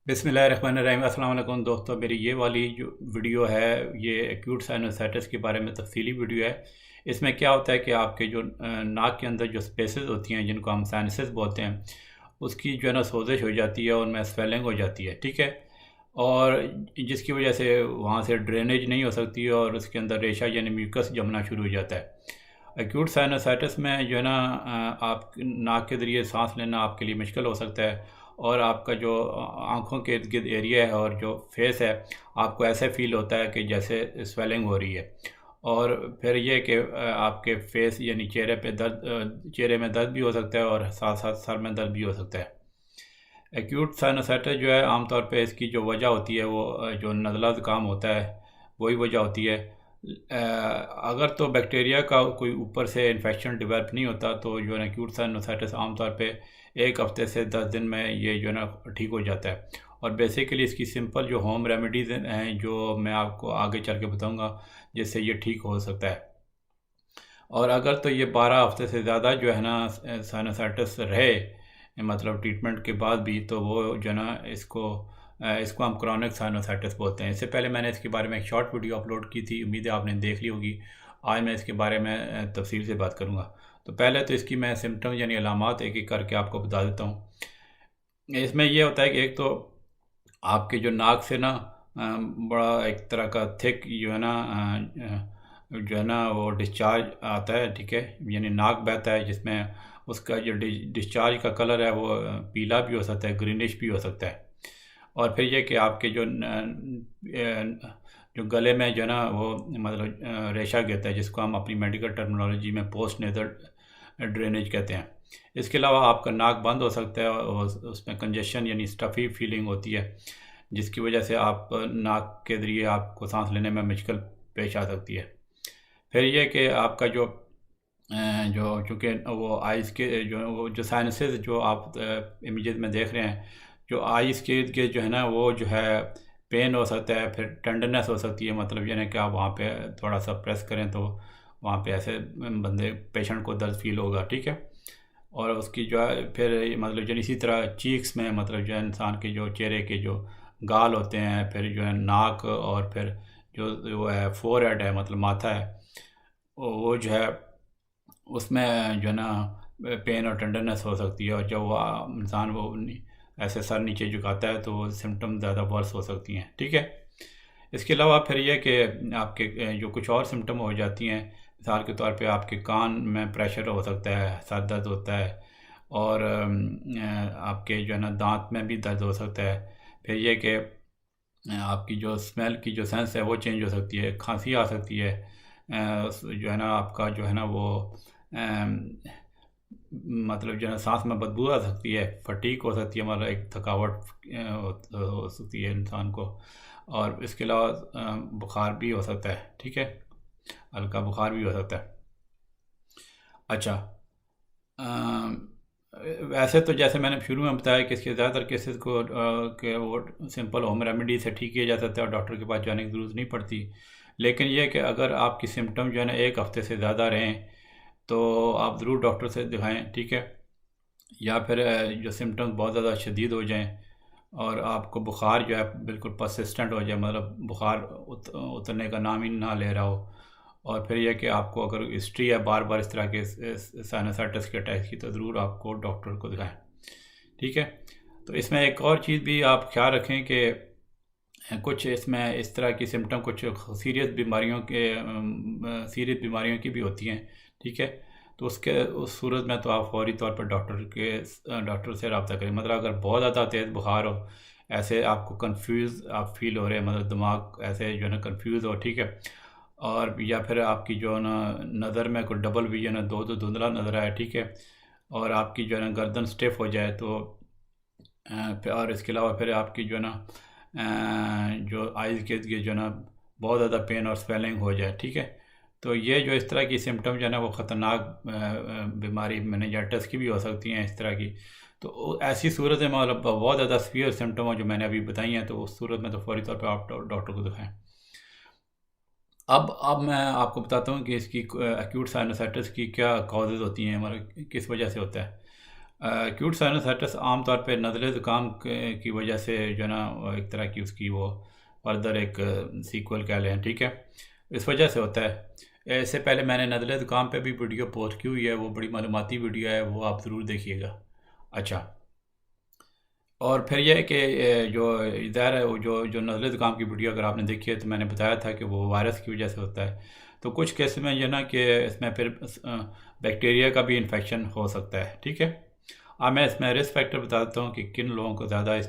बिस्मिल्लाहिर्रहमानिर्रहीम। अस्सलाम वालेकुम दोस्तों, मेरी ये वाली जो वीडियो है ये एक्यूट साइनोसाइटिस के बारे में तफसीली वीडियो है। इसमें क्या होता है कि आपके जो नाक के अंदर जो स्पेसेस होती हैं जिनको हम साइनसेस बोलते हैं, उसकी जो है ना सोजिश हो जाती है और उनमें स्वेलिंग हो जाती है, ठीक है। और जिसकी वजह से वहाँ से ड्रेनेज नहीं हो सकती और उसके अंदर रेशा यानी म्यूकस जमना शुरू हो जाता है। एक्यूट साइनोसाइटिस में जो है ना आप नाक के ज़रिए सांस लेना आपके लिए मुश्किल हो सकता है और आपका जो आँखों के इर्द गिर्द एरिया है और जो फेस है, आपको ऐसे फ़ील होता है कि जैसे स्वेलिंग हो रही है। और फिर ये कि आपके फेस यानी चेहरे पे दर्द, चेहरे में दर्द भी हो सकता है और साथ साथ सर में दर्द भी हो सकता है। एक्यूट साइनोसाइटिस जो है आमतौर पे इसकी जो वजह होती है वो जो नज़ला ज़ुकाम होता है वही वजह होती है। अगर तो बैक्टीरिया का कोई ऊपर से इन्फेक्शन डेवलप नहीं होता तो जो है ना एक्यूट साइनोसाइटिस आमतौर पे 1 हफ्ते से 10 दिन में ये जो है ना ठीक हो जाता है। और बेसिकली इसकी सिंपल जो होम रेमेडीज़ हैं जो मैं आपको आगे चल के बताऊँगा जिससे ये ठीक हो सकता है। और अगर तो ये 12 हफ्ते से ज़्यादा जो है ना साइनोसाइटिस रहे, मतलब ट्रीटमेंट के बाद भी, तो वो जो है ना इसको हम क्रॉनिक साइनोसाइटिस बोलते हैं। इससे पहले मैंने इसके बारे में एक शॉर्ट वीडियो अपलोड की थी, उम्मीद है आपने देख ली होगी। आज मैं इसके बारे में तफसील से बात करूँगा। तो पहले तो इसकी मैं सिम्टम यानी अलामात एक एक करके आपको बता देता हूँ। इसमें ये होता है कि एक तो आपके जो नाक से ना बड़ा एक तरह का थिक जो है ना जो है ना वो डिस्चार्ज आता है, ठीक है। यानी नाक बहता है जिसमें उसका जो डिस्चार्ज का कलर है वो पीला भी हो सकता है, ग्रीनिश भी हो सकता है। और फिर ये कि आपके जो गले में जो है ना वो मतलब रेशा गिरता है जिसको हम अपनी मेडिकल टर्मिनोलॉजी में पोस्ट नेजल ड्रेनेज कहते हैं। इसके अलावा आपका नाक बंद हो सकता है और उसमें कंजेशन यानी स्टफ़ी फीलिंग होती है जिसकी वजह से आप नाक के ज़रिए आपको सांस लेने में मुश्किल पेश आ सकती है। फिर ये कि आपका जो चूँकि वो आइज़ के जो साइनसेस जो आप इमेजेस में देख रहे हैं, जो आइज़ के इर्द गिर्द जो है ना वो जो है पेन हो सकता है, फिर टेंडरनेस हो सकती है। मतलब यानी कि आप वहाँ पे थोड़ा सा प्रेस करें तो वहाँ पे ऐसे बंदे पेशेंट को दर्द फील होगा, ठीक है। और उसकी जो है फिर मतलब जो इसी तरह चीक्स में मतलब जो है इंसान के जो चेहरे के जो गाल होते हैं, फिर जो है नाक, और फिर जो वो है फोरहेड है मतलब माथा है, वो जो है उसमें जो है ना पेन और टेंडरनेस हो सकती है। और जब वो इंसान ऐसे सर नीचे झुकाता है तो सिम्टम ज़्यादा वर्स हो सकती हैं, ठीक है। इसके अलावा फिर ये कि आपके जो कुछ और सिम्टम हो जाती हैं, मिसाल के तौर पे आपके कान में प्रेशर हो सकता है, सर दर्द होता है, और आपके जो है ना दांत में भी दर्द हो सकता है। फिर ये कि आपकी जो स्मेल की जो सेंस है वो चेंज हो सकती है, खांसी आ सकती है, जो है ना आपका जो है ना वो अम, मतलब जो है सांस में बदबू आ सकती है, फटीक हो सकती है, मतलब एक थकावट हो सकती है इंसान को। और इसके अलावा बुखार भी हो सकता है, ठीक है, हल्का बुखार भी हो सकता है। अच्छा, वैसे तो जैसे मैंने शुरू में बताया कि इसके ज़्यादातर केसेस को के वो सिंपल होम रेमेडी से ठीक किया जा सकता है और डॉक्टर के पास जाने की ज़रूरत नहीं पड़ती। लेकिन यह कि अगर आपकी सिम्टम जो है ना 1 हफ्ते से ज़्यादा रहें तो आप ज़रूर डॉक्टर से दिखाएं, ठीक है। या फिर जो सिम्टम्स बहुत ज़्यादा शदीद हो जाएं और आपको बुखार जो है बिल्कुल परसिस्टेंट हो जाए, मतलब बुखार उतरने का नाम ही ना ले रहा हो, और फिर यह कि आपको अगर हिस्ट्री है बार बार इस तरह के साइनसाइटिस के अटैक की, तो ज़रूर आपको डॉक्टर को दिखाएं, ठीक है। तो इसमें एक और चीज़ भी आप ख्याल रखें कि कुछ इसमें इस तरह की सिम्टम कुछ सीरियस बीमारियों की भी होती हैं, ठीक है। तो उस सूरत में तो आप फौरी तौर पर डॉक्टर से रब्ता करें। मतलब अगर बहुत ज़्यादा तेज़ बुखार हो, ऐसे आपको कंफ्यूज आप फील हो रहे हैं, मतलब दिमाग ऐसे जो है ना कंफ्यूज हो, ठीक है। और या फिर आपकी जो है ना नज़र में कोई डबल विजन है, दो तो धुंधला नज़र आए, ठीक है। और आपकी जो है ना गर्दन स्टिफ हो जाए तो और इसके अलावा फिर आपकी जो है ना जो आइज़ के जो है ना बहुत ज़्यादा पेन और स्वेलिंग हो जाए, ठीक है। तो ये जो इस तरह की सिम्टम जो है ना वो ख़तरनाक बीमारी मेनिंजाइटिस की भी हो सकती हैं इस तरह की। तो ऐसी सूरत में मतलब बहुत ज़्यादा सीवियर सिम्टम हो जो मैंने अभी बताई हैं, तो उस सूरत में तो फौरी तौर पर आप डॉक्टर को दिखाएं। अब मैं आपको बताता हूँ कि इसकी एक्यूट साइनोसाइटिस की क्या कॉजेज़ होती हैं, मतलब किस वजह से होता है। एक्यूट साइनसाइटिस आमतौर पे नज़ले ज़ुकाम की वजह से जो है ना एक तरह की उसकी वो फर्दर एक सीक्वल कह लें, ठीक है, इस वजह से होता है। इससे पहले मैंने नज़ले ज़ुकाम पे भी वीडियो पोस्ट की हुई है, वो बड़ी मालूमाती वीडियो है, वो आप ज़रूर देखिएगा। अच्छा, और फिर यह है कि जो ज़ाहिर है वो जो नज़ले ज़ुकाम की वीडियो अगर आपने देखी है तो मैंने बताया था कि वो वायरस की वजह से होता है। तो कुछ केस में ये ना कि इसमें फिर बैक्टीरिया का भी इन्फेक्शन हो सकता है, ठीक है। अब मैं इसमें रिस्क फैक्टर बता देता हूँ कि किन लोगों को ज़्यादा इस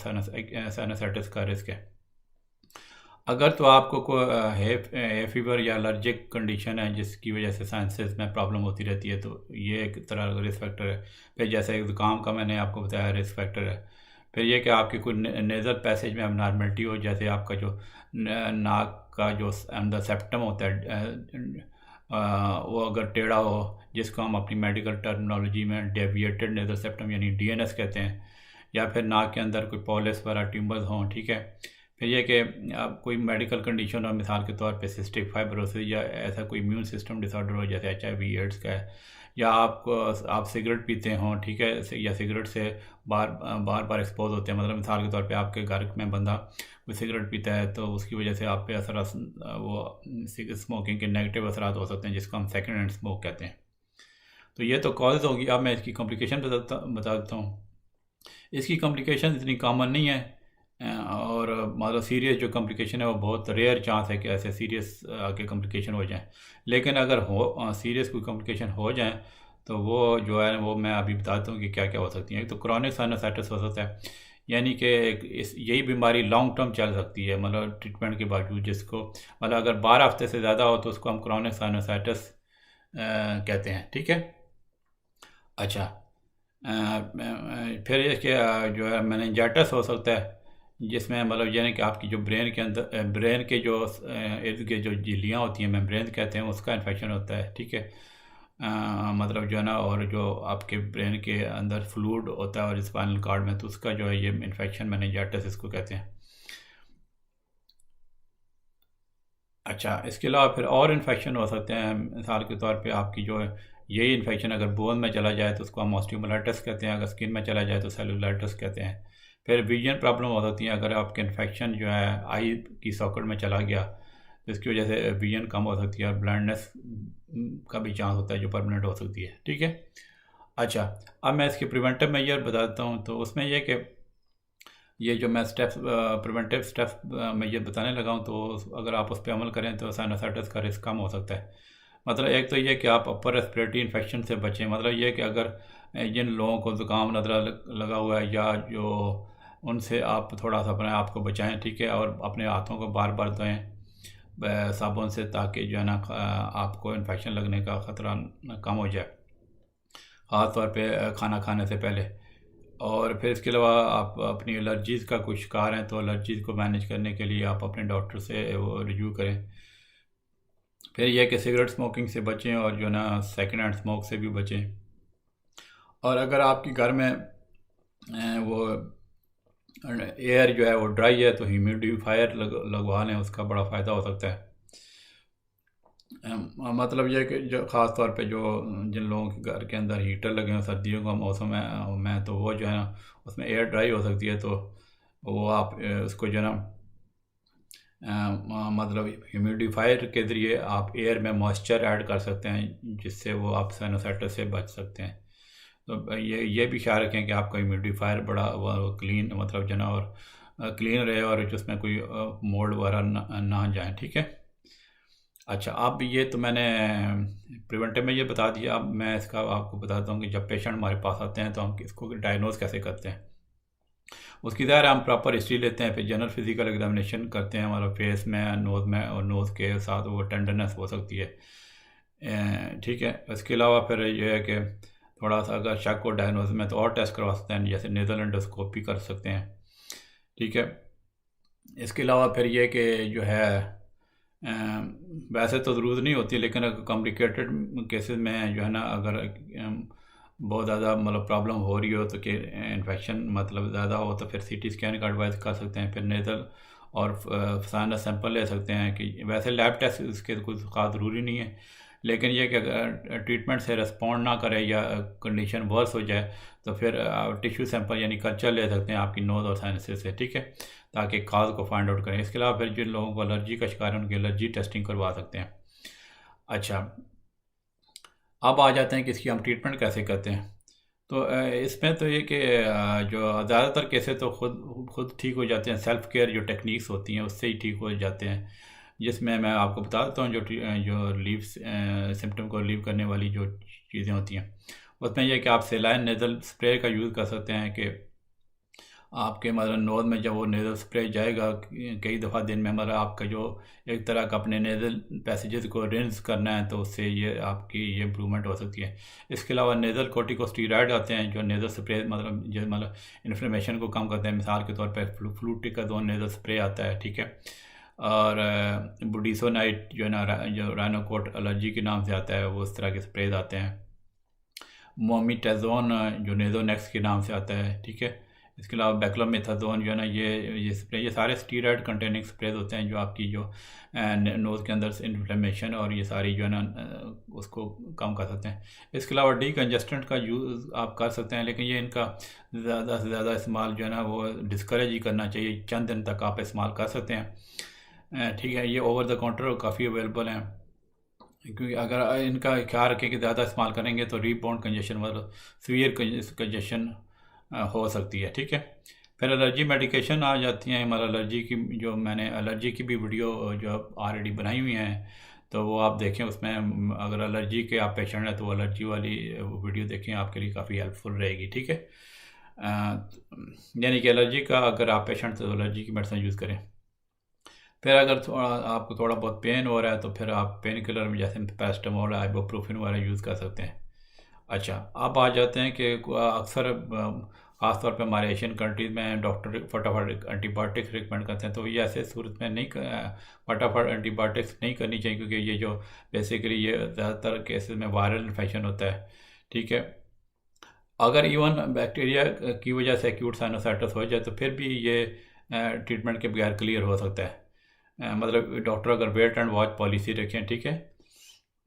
साइनसाइटिस का रिस्क है। अगर तो आपको कोई है फीवर या एलर्जिक कंडीशन है जिसकी वजह से साइनसेस में प्रॉब्लम होती रहती है, तो ये एक तरह का रिस्क फैक्टर है। फिर जैसे ज़ुकाम का मैंने आपको बताया रिस्क फैक्टर है। फिर ये कि आपकी कोई नेज़ल पैसेज में अबनॉर्मलिटी हो, जैसे आपका जो नाक का जो अंदर सेप्टम होता है वो अगर टेढ़ा हो, जिसको हम अपनी मेडिकल टर्मिनोलॉजी में डेविएटेड नेज़ल सेप्टम यानी डीएनएस कहते हैं, या फिर नाक के अंदर कोई पॉलिस वगैरह ट्यूमर्स हों, ठीक है। फिर यह कि आप कोई मेडिकल कंडीशन हो, मिसाल के तौर पे सिस्टिक फाइब्रोसिस या ऐसा कोई इम्यून सिस्टम डिसऑर्डर हो जैसे HIV एड्स का है, या आप सिगरेट पीते हों, ठीक है, या सिगरेट से बार बार एक्सपोज होते हैं। मतलब मिसाल के तौर पे आपके घर में बंदा कोई सिगरेट पीता है तो उसकी वजह से आप पे असर वो स्मोकिंग के नेगेटिव असरात हो सकते हैं, जिसको हम सेकेंड हैंड स्मोक कहते हैं। तो ये तो कॉज होगी। अब मैं इसकी कॉम्प्लिकेशन बता देता हूँ। इसकी कॉम्प्लिकेशन इतनी कॉमन नहीं है, और मतलब सीरियस जो कॉम्प्लिकेशन है वो बहुत रेयर चांस है कि ऐसे सीरियस आगे कॉम्प्लिकेशन हो जाएं। लेकिन अगर हो सीरियस कोई कॉम्प्लिकेशन हो जाएं तो वो जो है वो मैं अभी बताता हूँ कि क्या क्या हो सकती हैं। एक तो क्रोनिक साइनसाइटिस हो सकता है, यानी कि यही बीमारी लॉन्ग टर्म चल सकती है, मतलब ट्रीटमेंट के बावजूद, जिसको मतलब अगर 12 हफ्ते से ज़्यादा हो तो उसको हम क्रोनिक साइनसाइटिस कहते हैं, ठीक है। अच्छा, फिर इसके जो है मेनिंजाइटिस हो सकता है, जिसमें मतलब यानी कि आपकी जो ब्रेन के अंदर ब्रेन के जो इर्द गिर्द जो झिल्लियाँ होती हैं, मेम्ब्रेन कहते हैं, उसका इन्फेक्शन होता है, ठीक है। मतलब जो है ना, और जो आपके ब्रेन के अंदर फ्लूइड होता है और स्पाइनल कॉर्ड में, तो उसका जो है ये इन्फेक्शन मेनिंजाइटिस इसको कहते हैं। अच्छा, इसके अलावा फिर और इन्फेक्शन हो सकते हैं। मिसाल के तौर पे आपकी जो है यही इन्फेक्शन अगर बोन में चला जाए तो उसको हम ऑस्टियोमाइलाइटिस कहते हैं, अगर स्किन में चला जाए तो सेलुलाइटिस कहते हैं। फिर विजन प्रॉब्लम हो सकती है, अगर आपके इन्फेक्शन जो है आई की सॉकेट में चला गया तो इसकी वजह से विजन कम हो सकती है, और ब्लाइंडनेस का भी चांस होता है जो परमानेंट हो सकती है, ठीक है। अच्छा, अब मैं इसके प्रिवेंटिव मेजर बता देता हूँ। तो उसमें यह कि ये जो मैं स्टेप्स प्रिवेंटिव स्टेप्स मैं ये बताने लगा हूँ, तो अगर आप उस पर अमल करें तो साइनसाइटिस का रिस्क कम हो सकता है। मतलब एक तो ये कि आप अपर रेस्पिरेटरी इन्फेक्शन से बचें। मतलब ये कि अगर जिन लोगों को ज़ुकाम नज़ला लगा हुआ है या जो उनसे आप थोड़ा सा अपने आप को बचाएं, ठीक है, और अपने हाथों को बार बार धोएं साबुन से, ताकि जो है ना आपको इन्फेक्शन लगने का ख़तरा कम हो जाए, ख़ास तौर पे खाना खाने से पहले। और फिर इसके अलावा आप अपनी एलर्जीज़ का कुछ शिकार हैं तो एलर्जीज़ को मैनेज करने के लिए आप अपने डॉक्टर से वो रिव्यू करें। फिर यह कि सिगरेट स्मोकिंग से बचें और जो ना सेकेंड हैंड स्मोक से भी बचें। और अगर आपके घर में वो एयर जो है वो ड्राई है तो ह्यूमिडिफायर लगवा लें, उसका बड़ा फ़ायदा हो सकता है। मतलब यह कि जो ख़ास तौर पे जो जिन लोगों के घर के अंदर हीटर लगे हैं सर्दियों का मौसम में तो वो जो है ना उसमें एयर ड्राई हो सकती है, तो वो आप उसको जो है ना मतलब ह्यूमिडिफायर के ज़रिए आप एयर में मॉइस्चर ऐड कर सकते हैं, जिससे वो आप साइनसाइटिस से बच सकते हैं। तो ये भी ख्याल रखें कि आपका ह्यूमिडिफायर बड़ा वो क्लीन मतलब जो है ना और क्लीन रहे, और जिसमें कोई मोल्ड वगैरह ना जाए, ठीक है। अच्छा, अब ये तो मैंने प्रिवेंटिव में ये बता दिया। अब मैं इसका आपको बताता हूँ कि जब पेशेंट हमारे पास आते हैं तो हम इसको डायग्नोज कैसे करते हैं। उसकी ज़ाहिर हम प्रॉपर हिस्ट्री लेते हैं, फिर जनरल फिजिकल एग्जामिनेशन करते हैं, हमारा फेस में, नोज़ में, और नोज़ के साथ वो टेंडरनेस हो सकती है, ठीक है। इसके अलावा फिर ये है कि थोड़ा सा अगर शक हो डायग्नोज में तो और टेस्ट करवा सकते हैं, जैसे नेज़ल एंडोस्कोपी कर सकते हैं, ठीक है। इसके अलावा फिर ये कि जो है वैसे तो ज़रूरत नहीं होती, लेकिन अगर कॉम्प्लिकेटेड केसेस में जो है ना अगर बहुत ज़्यादा मतलब प्रॉब्लम हो रही हो तो कि इन्फेक्शन मतलब ज़्यादा हो तो फिर CT स्कैन का एडवाइस कर सकते हैं। फिर नेज़ल और साइनस सैंपल ले सकते हैं, कि वैसे लैब टेस्ट इसके कुछ ख़ास ज़रूरी नहीं है, लेकिन ये कि अगर ट्रीटमेंट से रिस्पॉन्ड ना करे या कंडीशन वर्स हो जाए तो फिर टिश्यू सैंपल यानी कल्चर ले सकते हैं आपकी नोज़ और साइनसेस से, ठीक है, ताकि काज को फाइंड आउट करें। इसके अलावा फिर जिन लोगों को एलर्जी का शिकार है उनकी एलर्जी टेस्टिंग करवा सकते हैं। अच्छा, अब आ जाते हैं कि इसकी हम ट्रीटमेंट कैसे करते हैं। तो इसमें तो ये कि जो ज़्यादातर केसेस तो खुद ठीक हो जाते हैं, सेल्फ़ केयर जो टेक्निक्स होती हैं उससे ही ठीक हो जाते हैं, जिसमें मैं आपको बता देता हूँ जो सिम्पटम को रिलीव करने वाली जो चीज़ें होती हैं, उसमें यह कि आप सेलाइन नेज़ल स्प्रे का यूज़ कर सकते हैं कि आपके मतलब नोज़ में जब वो नेज़ल स्प्रे जाएगा कई दफ़ा दिन में, मतलब आपका जो एक तरह का अपने नेज़ल पैसेजेस को रिंस करना है, तो उससे ये आपकी ये इम्प्रूवमेंट हो सकती है। इसके अलावा नेज़ल कोर्टिकोस्टेरॉइड आते हैं जो नेज़ल स्प्रे मतलब इन्फ्लेमेशन को कम करते हैं। मिसाल के तौर पर फ्लूटिकाज़ोन नेज़ल स्प्रे आता है, ठीक है, और बुडिसोनाइट जो है ना, जो राइनोकोट एलर्जी के नाम से आता है, वो उस तरह के स्प्रेज आते हैं। मोमिटाजोन जो नेज़ोनेक्स के नाम से आता है, ठीक है। इसके अलावा बेक्लोमेथाजोन जो है ना, ये स्प्रे, ये सारे स्टीरॉयड कंटेनिंग स्प्रेज होते हैं जो आपकी जो नोज़ के अंदर से इन्फ्लेमेशन और ये सारी जो है ना उसको कम कर सकते हैं। इसके अलावा डीकंजेस्टेंट का यूज़ आप कर सकते हैं, लेकिन ये इनका ज़्यादा से ज़्यादा इस्तेमाल जो है ना वो डिस्करेज ही करना चाहिए। चंद दिन तक आप इस्तेमाल कर सकते हैं, ठीक है। ये ओवर द काउंटर काफ़ी अवेलेबल हैं, क्योंकि अगर इनका ख्याल रखें कि ज़्यादा इस्तेमाल करेंगे तो रीबाउंड कंजेशन मतलब सीवियर कंजेशन हो सकती है, ठीक है। फिर एलर्जी मेडिकेशन आ जाती हैं, मतलब एलर्जी की जो मैंने एलर्जी की भी वीडियो जो ऑलरेडी बनाई हुई हैं, तो वो आप देखें। उसमें अगर एलर्जी के आप पेशेंट हैं तो एलर्जी वाली वीडियो देखें, आपके लिए काफ़ी हेल्पफुल रहेगी, ठीक है। यानी कि एलर्जी का अगर आप पेशेंट तो एलर्जी की मेडिसिन यूज़ करें। फिर अगर आपको थोड़ा बहुत पेन हो रहा है तो फिर आप पेन किलर में जैसे पैरासिटामोल, आइबुप्रोफेन वगैरह यूज़ कर सकते हैं। अच्छा, अब आ जाते हैं कि अक्सर ख़ास तौर पे हमारे एशियन कंट्रीज़ में डॉक्टर फटाफट एंटीबायोटिक्स रिकमेंड करते हैं, तो ये ऐसे सूरत में नहीं फटाफट एंटीबायोटिक्स नहीं करनी चाहिए, क्योंकि ये जो बेसिकली ये ज़्यादातर केसेस में वायरल इन्फेक्शन होता है, ठीक है। अगर इवन बैक्टीरिया की वजह से एक्यूट साइनोसाइटिस हो जाए तो फिर भी ये ट्रीटमेंट के बगैर क्लियर हो सकता है। मतलब डॉक्टर अगर वेट एंड वॉच पॉलिसी रखें, ठीक है।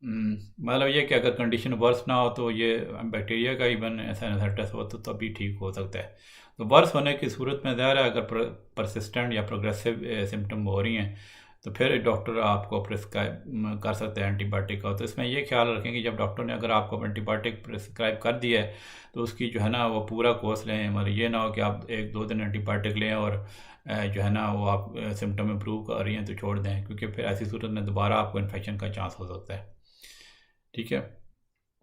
मतलब ये कि अगर कंडीशन वर्स ना हो तो ये बैक्टीरिया का इवन साइनोसाइटिस हो तो तभी ठीक हो सकता है। तो वर्स होने की सूरत में ज़ाहिर है अगर परसिस्टेंट या प्रोग्रेसिव सिम्टम हो रही हैं तो फिर डॉक्टर आपको प्रिस्क्राइब कर सकते हैं एंटीबायोटिक का। तो इसमें ये ख्याल रखें कि जब डॉक्टर ने अगर आपको एंटीबायोटिक प्रिस्क्राइब कर दिया है तो उसकी जो है ना वो पूरा कोर्स लें। मतलब ये ना हो कि आप 1-2 दिन एंटीबायोटिक लें और जो है ना वो आप सिम्टम इम्प्रूव कर रही हैं तो छोड़ दें, क्योंकि फिर ऐसी सूरत में दोबारा आपको इन्फेक्शन का चांस हो सकता है, ठीक है।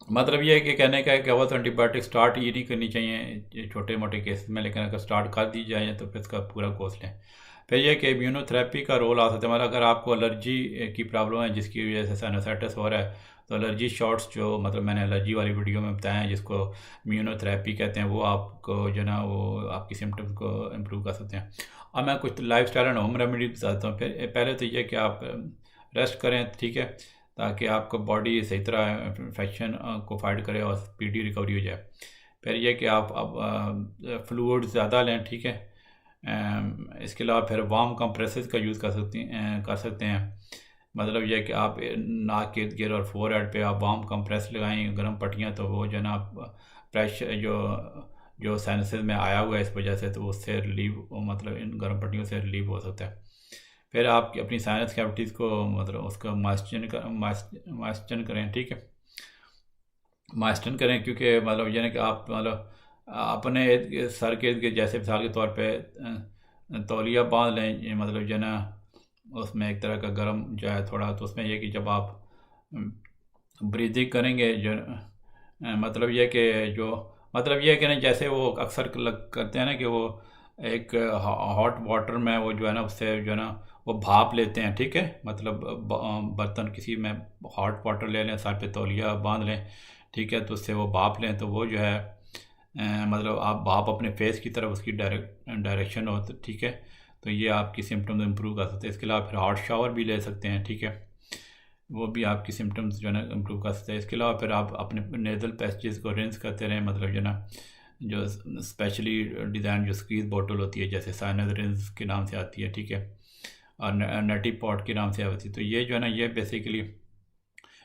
मतलब ये है कि कहने का है कि अवल तो एंटीबायोटिक स्टार्ट ये नहीं करनी चाहिए छोटे मोटे केसेस में, लेकिन अगर स्टार्ट कर दी जाए तो फिर इसका पूरा कोर्स लें। फिर यह कि इम्यूनोथेरेपी का रोल आ सकता है। मतलब अगर आपको एलर्जी की प्रॉब्लम है जिसकी वजह से साइनोसाइटिस हो रहा है तो एलर्जी शॉट्स जो मतलब मैंने एलर्जी वाली वीडियो में बताया है जिसको इम्यूनोथेरेपी कहते हैं, वो आपको जो ना वो आपकी सिम्टम्स को इम्प्रूव कर सकते हैं। अब मैं कुछ life style and home remedy बताता हूँ। फिर पहले तो ये कि आप रेस्ट करें, ठीक है, ताकि आपको बॉडी सही तरह इन्फेक्शन को फाइट करे और स्पीडी रिकवरी हो जाए। फिर यह कि आप अब फ्लूइड ज़्यादा लें, ठीक है। इसके अलावा फिर वार्म कंप्रेसेस का यूज़ कर सकते हैं। मतलब यह कि आप नाक के इर्द गिर्द और फोरहेड पे आप वार्म कंप्रेस लगाएं, गर्म पट्टियाँ, तो वो जो है ना प्रेशर जो साइनसेस में आया हुआ है इस वजह से, तो उससे रिलीव मतलब इन गर्म पट्टियों से रिलीव हो सकता है। फिर आप अपनी साइनस कैविटीज़ को मतलब उसका मॉइस्चन करें, ठीक है, मॉइस्चन करें, क्योंकि मतलब यानी कि आप मतलब अपने सर के इर्द गिर्द जैसे मिसाल के तौर पे तौलिया बांध लें, मतलब जो है ना उसमें एक तरह का गर्म जो है थोड़ा, तो उसमें यह कि जब आप ब्रीदिंग करेंगे जो मतलब यह कि जो मतलब यह कि ना जैसे वो अक्सर करते हैं ना कि वो एक हॉट वाटर में वो जो है ना उससे जो है ना वो भाप लेते हैं, ठीक है। मतलब बर्तन किसी में हॉट वाटर ले लें, सर पे तौलिया बांध लें, ठीक है, तो उससे वो भाप लें, तो वो जो है मतलब आप भाप अपने फेस की तरफ उसकी डायरेक्शन हो, तो ठीक है, तो ये आपकी सिम्टम्स इम्प्रूव कर सकते हैं। इसके अलावा फिर हॉट शावर भी ले सकते हैं, ठीक है, वो भी आपकी सिम्टम्स जो है ना इम्प्रूव कर सकते हैं। इसके अलावा फिर आप अपने नेज़ल पैसेजेस को रिंस करते रहें, मतलब जो ना जो स्पेशली डिज़ाइन जो स्क्वीज बोतल होती है जैसे साइनस रिंस के नाम से आती है, ठीक है, और नटी पॉट के नाम से आती है। तो ये जो है ना ये बेसिकली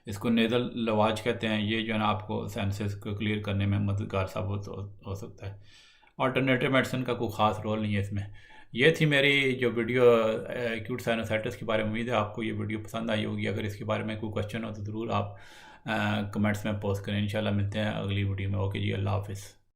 इसको नेज़ल लवाज कहते हैं। ये जो है ना आपको साइनसेस को क्लियर करने में मददगार साबित हो सकता है। अल्टरनेटिव मेडिसिन का कोई ख़ास रोल नहीं है इसमें। ये थी मेरी जो वीडियो एक्यूट साइनसाइटिस के बारे में। उम्मीद है आपको ये वीडियो पसंद आई होगी। अगर इसके बारे में कोई क्वेश्चन हो तो ज़रूर आप कमेंट्स में पोस्ट करें। इंशाल्लाह मिलते हैं अगली वीडियो में। ओके जी, अल्लाह हाफ़िज़।